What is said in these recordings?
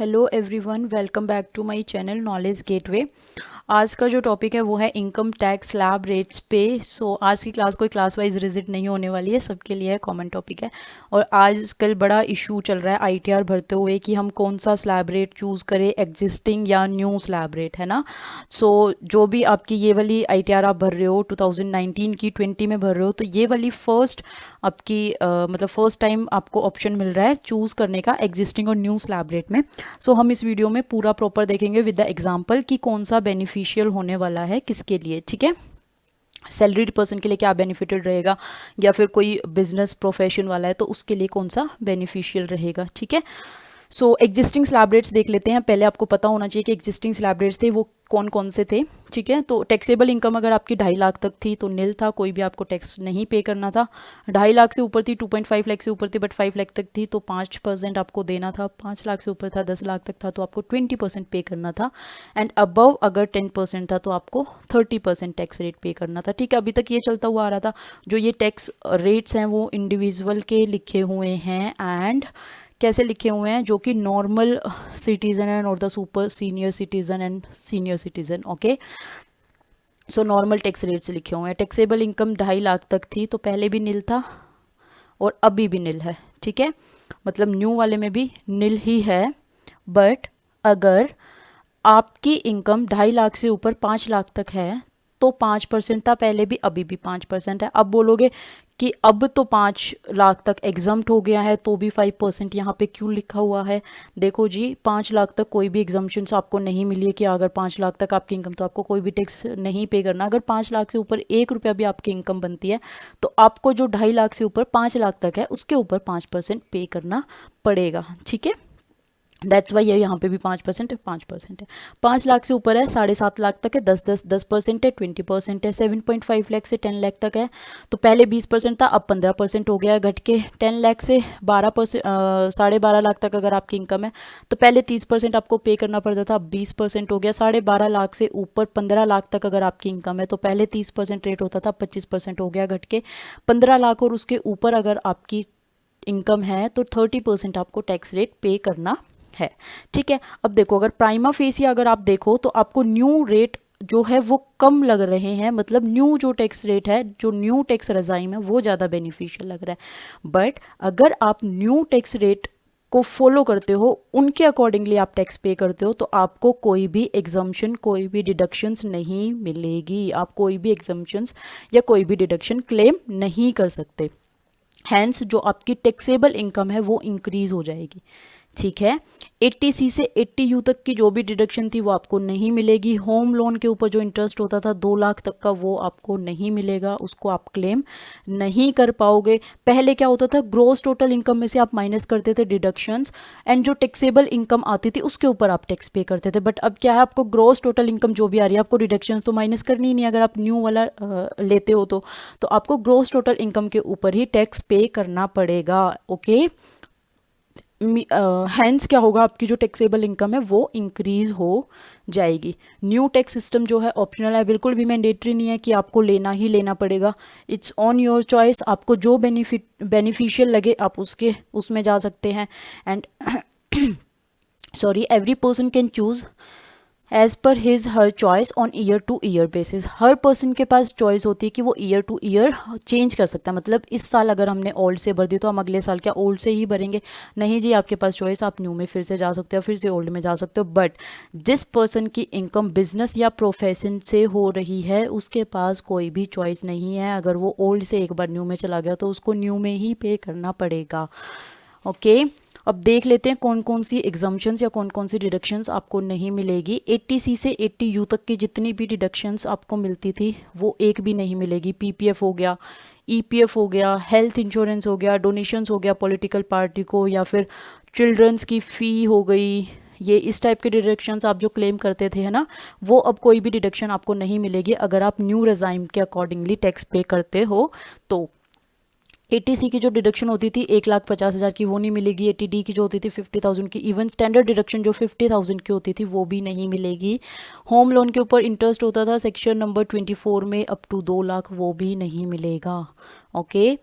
Hello everyone, welcome back to my channel knowledge gateway. आज का जो टॉपिक है वो है इनकम टैक्स स्लैब रेट्स पे। आज की क्लास कोई क्लास वाइज विजिट नहीं होने वाली है, सबके लिए कॉमन टॉपिक है। और आजकल बड़ा इशू चल रहा है आईटीआर भरते हुए कि हम कौन सा स्लैब रेट चूज़ करें, एग्जिस्टिंग या न्यू स्लैब रेट, है ना। जो भी आपकी ये वाली आईटीआर आप भर रहे हो 2019 की 20 में भर रहे हो, तो ये वाली फर्स्ट आपकी मतलब फर्स्ट टाइम आपको ऑप्शन मिल रहा है चूज़ करने का एग्जिस्टिंग और न्यू स्लैब रेट में। हम इस वीडियो में पूरा प्रॉपर देखेंगे विद द एग्जांपल कि कौन सा बेनिफिशियल होने वाला है किसके लिए, ठीक है। सैलरीड पर्सन के लिए क्या बेनिफिटेड रहेगा, या फिर कोई बिजनेस प्रोफेशन वाला है तो उसके लिए कौन सा बेनिफिशियल रहेगा, ठीक है। एग्जिस्टिंग स्लैब रेट्स देख लेते हैं। पहले आपको पता होना चाहिए कि एग्जिस्टिंग स्लैब रेट्स थे वो कौन कौन से थे, ठीक है। तो टैक्सेबल इनकम अगर आपकी 2.5 लाख तक थी तो नील था, कोई भी आपको टैक्स नहीं पे करना था। 2.5 लाख से ऊपर थी, 2.5 लाख से ऊपर थी, बट 5 लाख तक थी तो 5% आपको देना था। 5 लाख से ऊपर था, 10 लाख तक था तो आपको 20% पे करना था। एंड अबव अगर 10% था तो आपको 30% टैक्स रेट पे करना था, ठीक है। अभी तक ये चलता हुआ आ रहा था। जो ये टैक्स रेट्स हैं वो इंडिविजुअल के लिखे हुए हैं, एंड कैसे लिखे हुए हैं, जो कि नॉर्मल सिटीजन एंड और the super senior citizen and senior citizen, okay. Normal tax rate से लिखे हुए हैं। टैक्सेबल इनकम 2.5 लाख तक थी तो पहले भी नील था और अभी भी नील है, ठीक है। मतलब न्यू वाले में भी नील ही है। बट अगर आपकी इनकम 2.5 लाख से ऊपर 5 लाख तक है तो 5% था पहले भी, अभी भी 5% है। अब बोलोगे कि अब तो 5 लाख तक एग्जम्प्ट हो गया है तो भी 5% यहाँ पे क्यों लिखा हुआ है। देखो जी, 5 लाख तक कोई भी एग्जम्पशन आपको नहीं मिली है कि अगर 5 लाख तक आपकी इनकम तो आपको कोई भी टैक्स नहीं पे करना। अगर 5 लाख से ऊपर 1 रुपया भी आपकी इनकम बनती है तो आपको जो 2.5 लाख से ऊपर 5 लाख तक है उसके ऊपर 5% पे करना पड़ेगा, ठीक है। दैट्स वाई ये यहाँ पे भी 5% है, 5% है। 5 लाख से ऊपर है, 7.5 लाख तक है, 10% है, 20% है। 7.5 लाख से 10 लाख तक है तो पहले 20% था, अब 15% हो गया है घट के। 10 लाख से 12%, 12.5 लाख तक अगर आपकी इनकम है तो पहले 30% आपको पे करना पड़ता था, अब 20% हो गया। 12.5 लाख से ऊपर 15 लाख तक अगर आपकी इनकम है तो पहले 30% रेट होता था, 25% हो गया घट के। 15 लाख और उसके ऊपर अगर आपकी इनकम है तो 30% आपको टैक्स रेट पे करना है, ठीक है। अब देखो, अगर प्राइमा फेसिया अगर आप देखो तो आपको न्यू रेट जो है वो कम लग रहे हैं। मतलब न्यू जो टैक्स रेट है, जो न्यू टैक्स रजाइम है वो ज़्यादा बेनिफिशियल लग रहा है। बट अगर आप न्यू टैक्स रेट को फॉलो करते हो, उनके अकॉर्डिंगली आप टैक्स पे करते हो तो आपको कोई भी एग्जम्पशन, कोई भी डिडक्शंस नहीं मिलेगी। आप कोई भी एग्जम्पशंस या कोई भी डिडक्शन क्लेम नहीं कर सकते। हैंस जो आपकी टैक्सेबल इनकम है वो इंक्रीज हो जाएगी, ठीक है। 80C से 80U तक की जो भी डिडक्शन थी वो आपको नहीं मिलेगी। होम लोन के ऊपर जो इंटरेस्ट होता था 2 लाख तक का वो आपको नहीं मिलेगा, उसको आप क्लेम नहीं कर पाओगे। पहले क्या होता था, ग्रोस टोटल इनकम में से आप माइनस करते थे डिडक्शंस, एंड जो टैक्सेबल इनकम आती थी उसके ऊपर आप टैक्स पे करते थे। बट अब क्या है, आपको ग्रोस टोटल इनकम जो भी आ रही है आपको डिडक्शंस तो माइनस करनी ही नहीं। अगर आप न्यू वाला लेते हो तो आपको ग्रोस टोटल इनकम के ऊपर ही टैक्स पे करना पड़ेगा, ओके। हैंस क्या होगा, आपकी जो टैक्सेबल इनकम है वो इंक्रीज हो जाएगी। न्यू टैक्स सिस्टम जो है ऑप्शनल है, बिल्कुल भी मैंडेटरी नहीं है कि आपको लेना ही लेना पड़ेगा। इट्स ऑन योर चॉइस, आपको जो बेनिफिशियल लगे आप उसमें जा सकते हैं। And sorry, every person can choose as per his her choice on year to year basis. हर पर्सन के पास चॉइस होती है कि वो ईयर टू ईयर चेंज कर सकता है। मतलब इस साल अगर हमने ओल्ड से भर दी तो हम अगले साल क्या ओल्ड से ही भरेंगे? नहीं जी, आपके पास चॉइस, आप न्यू में फिर से जा सकते हो, फिर से ओल्ड में जा सकते हो। बट जिस पर्सन की इनकम बिजनेस या प्रोफेशन से हो रही है उसके पास कोई भी चॉइस नहीं है। अगर वो ओल्ड से एक बार न्यू में चला गया तो उसको न्यू में ही पे करना पड़ेगा, ओके। अब देख लेते हैं कौन कौन सी एग्जम्पशंस या कौन कौन सी डिडक्शंस आपको नहीं मिलेगी। 80C से 80U तक की जितनी भी डिडक्शंस आपको मिलती थी वो एक भी नहीं मिलेगी। पीपीएफ हो गया, ईपीएफ हो गया, हेल्थ इंश्योरेंस हो गया, डोनेशंस हो गया पॉलिटिकल पार्टी को, या फिर चिल्ड्रंस की फ़ी हो गई, ये इस टाइप के डिडक्शंस आप जो क्लेम करते थे, है ना, वो अब कोई भी डिडक्शन आपको नहीं मिलेगी अगर आप न्यू रेजाइम के अकॉर्डिंगली टैक्स पे करते हो तो। 80C की जो डिडक्शन होती थी 1,50,000 की वो नहीं मिलेगी। 80D की जो होती थी 50,000 की, इवन स्टैंडर्ड डिडक्शन जो 50,000 की होती थी वो भी नहीं मिलेगी। होम लोन के ऊपर इंटरेस्ट होता था सेक्शन नंबर 24 में अप टू 2 लाख, वो भी नहीं मिलेगा, ओके।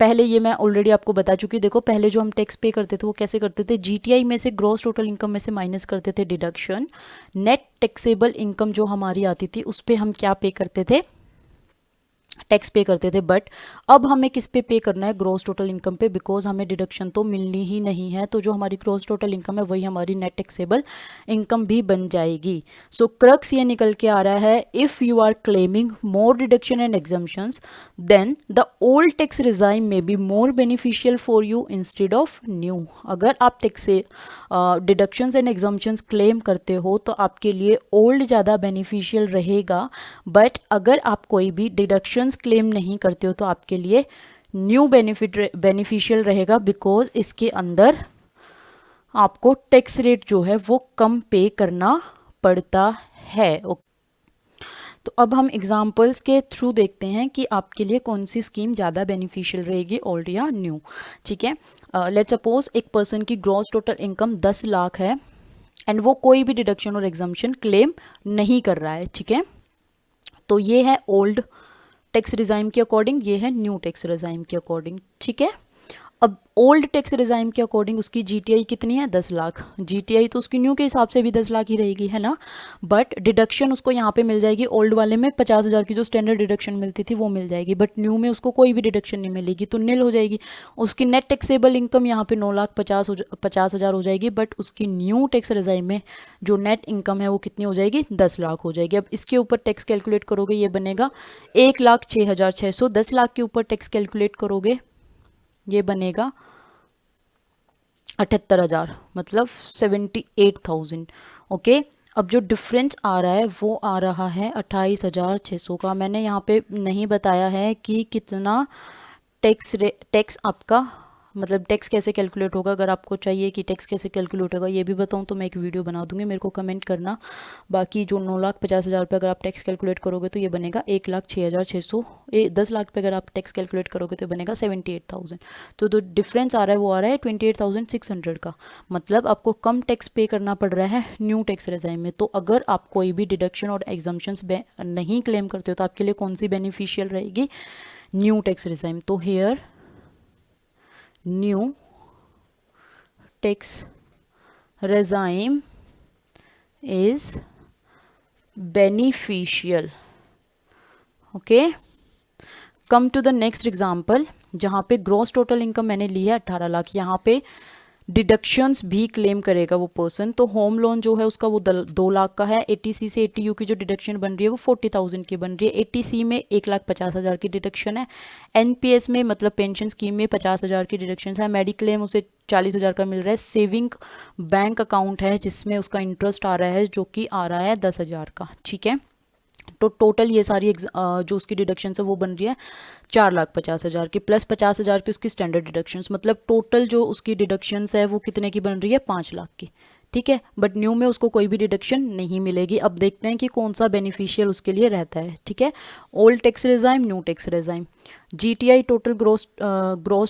पहले ये मैं ऑलरेडी आपको बता चुकी हूँ। देखो पहले जो हम टैक्स पे करते थे वो कैसे करते थे, जीटीआई में से ग्रॉस टोटल इनकम में से माइनस करते थे डिडक्शन, नेट टैक्सेबल इनकम जो हमारी आती थी उस पे हम क्या पे करते थे, टैक्स पे करते थे। बट अब हमें किस पे करना है, ग्रॉस टोटल इनकम पे, बिकॉज हमें डिडक्शन तो मिलनी ही नहीं है। तो जो हमारी ग्रॉस टोटल इनकम है वही हमारी नेट टैक्सेबल इनकम भी बन जाएगी। सो क्रक्स ये निकल के आ रहा है, if you are claiming more deduction and exemptions then the old tax regime में be more beneficial for you instead of new. अगर आप टैक्स से डिडक्शंस एंड एग्जम्पशंस क्लेम करते हो तो आपके लिए ओल्ड ज़्यादा बेनिफिशियल रहेगा। बट अगर आप कोई भी डिडक्शंस क्लेम नहीं करते हो तो आपके लिए न्यू बेनिफिशियल रहेगा, बिकॉज इसके अंदर आपको टैक्स रेट जो है वो कम पे करना पड़ता है। तो अब हम एग्जाम्पल्स के थ्रू देखते हैं कि आपके लिए कौन सी स्कीम ज़्यादा बेनिफिशियल रहेगी, ओल्ड या न्यू। ठीक है, लेट्स सपोज एक पर्सन की ग्रॉस टोटल इनकम 10 लाख है एंड वो कोई भी डिडक्शन और एग्जम्पशन क्लेम नहीं कर रहा है। ठीक है, तो ये है ओल्ड टैक्स रिजाइम के अकॉर्डिंग, ये है न्यू टैक्स रिजाइम के अकॉर्डिंग। ठीक है, अब ओल्ड टैक्स रिजाइम के अकॉर्डिंग उसकी जीटीआई कितनी है, 10 लाख। जीटीआई तो उसकी न्यू के हिसाब से भी 10 लाख ही रहेगी, है ना। बट डिडक्शन उसको यहाँ पे मिल जाएगी, ओल्ड वाले में 50,000 की जो स्टैंडर्ड डिडक्शन मिलती थी वो मिल जाएगी, बट न्यू में उसको कोई भी डिडक्शन नहीं मिलेगी, तो नील हो जाएगी। उसकी नेट टैक्सेबल इनकम यहाँ पे 9,50,000 हो जाएगी, बट उसकी न्यू टैक्स रिजाइम में जो नेट इनकम है वो कितनी हो जाएगी, 10 लाख हो जाएगी। अब इसके ऊपर टैक्स कैलकुलेट करोगे, ये बनेगा 1,06,600। 10 लाख के ऊपर टैक्स कैलकुलेट करोगे, ये बनेगा 78,000, मतलब 78,000। ओके, अब जो डिफरेंस आ रहा है वो आ रहा है 28,600 का। मैंने यहाँ पे नहीं बताया है कि कितना टैक्स आपका, मतलब टैक्स कैसे कैलकुलेट होगा। अगर आपको चाहिए कि टैक्स कैसे कैलकुलेट होगा ये भी बताऊँ तो मैं एक वीडियो बना दूंगी, मेरे को कमेंट करना। बाकी जो 9,50,000 पे अगर आप टैक्स कैलकुलेट करोगे तो ये बनेगा 1,06,600। 10 लाख पे अगर आप टैक्स कैलकुलेट करोगे तो बनेगा 78,000। तो जो डिफरेंस आ रहा है वो आ रहा है 28,600 का, मतलब आपको कम टैक्स पे करना पड़ रहा है न्यू टैक्स रिजाइम में। तो अगर आप कोई भी डिडक्शन और एग्जम्पशंस नहीं क्लेम करते हो तो आपके लिए कौन सी बेनिफिशियल रहेगी, न्यू टैक्स रिजाइम। तो here new tax regime is beneficial. Okay, come to the next example, जहाँ पे ग्रॉस टोटल इनकम मैंने ली है 18 लाख, यहाँ पे डिडक्शंस भी क्लेम करेगा वो पर्सन। तो होम लोन जो है उसका वो 2 लाख का है, 80C से 80U की जो डिडक्शन बन रही है वो 40,000 की बन रही है। 80C में 1,50,000 की डिडक्शन है, एनपीएस में मतलब पेंशन स्कीम में 50,000 की डिडक्शन है, मेडिक्लेम उसे 40,000 का मिल रहा है, सेविंग बैंक अकाउंट है जिसमें उसका इंटरेस्ट आ रहा है जो कि आ रहा है 10,000 का। ठीक है, तो टोटल ये सारी जो उसकी डिडक्शन है वो बन रही है 4,50,000 की, प्लस 50,000 की उसकी स्टैंडर्ड डिडक्शंस, मतलब टोटल जो उसकी डिडक्शंस है वो कितने की बन रही है, 5 लाख की। ठीक है, बट न्यू में उसको कोई भी डिडक्शन नहीं मिलेगी। अब देखते हैं कि कौन सा बेनिफिशियल उसके लिए रहता है। ठीक है, old tax regime, new tax regime. GTI total gross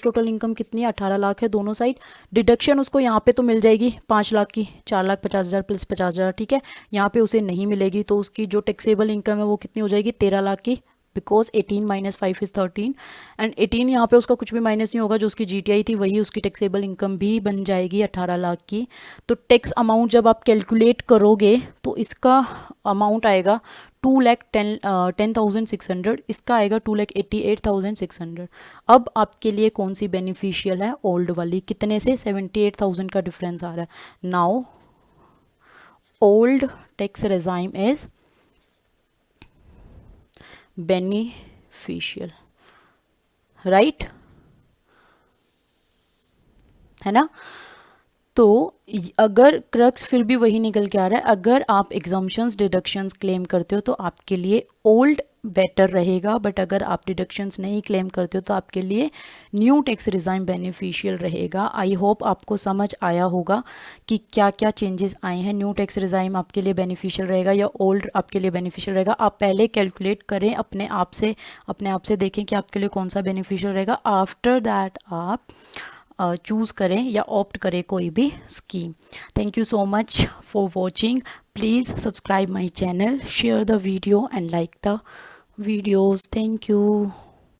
total income कितनी है, 18 लाख है दोनों साइड। डिडक्शन उसको यहाँ पे तो मिल जाएगी 5 लाख की, 4,50,000 प्लस 50,000। ठीक है, यहाँ पे उसे नहीं मिलेगी, तो उसकी जो टैक्सेबल इनकम है वो कितनी हो जाएगी, 13 लाख की, बिकॉज 18 - 5 इज 13 एंड 18 यहाँ पे उसका कुछ भी माइनस नहीं होगा, जो उसकी जीटीआई थी वही उसकी टैक्सेबल इनकम भी बन जाएगी 18 लाख की। तो टैक्स अमाउंट जब आप कैलकुलेट करोगे तो इसका अमाउंट आएगा 2,10,600, इसका आएगा 2,88,600। अब आपके लिए कौन सी बेनिफिशियल है, ओल्ड वाली। कितने से, 78,000 का डिफरेंस आ रहा है। Now old tax regime is beneficial, right, है ना। तो अगर क्रक्स फिर भी वही निकल के आ रहा है, अगर आप एग्जम्पशंस डिडक्शंस क्लेम करते हो तो आपके लिए ओल्ड बेटर रहेगा, बट अगर आप डिडक्शंस नहीं क्लेम करते हो तो आपके लिए न्यू टैक्स रिजाइम बेनिफिशियल रहेगा। आई होप आपको समझ आया होगा कि क्या क्या चेंजेस आए हैं। न्यू टैक्स रिजाइम आपके लिए बेनिफिशियल रहेगा या ओल्ड आपके लिए बेनिफिशियल रहेगा। आप पहले कैलकुलेट करें अपने आप से देखें कि आपके लिए कौन सा बेनिफिशियल रहेगा। आफ्टर दैट आप चूज़ करें या ऑप्ट करें कोई भी scheme. Thank you so much for watching. Please subscribe my channel, share the video and like the videos. Thank you.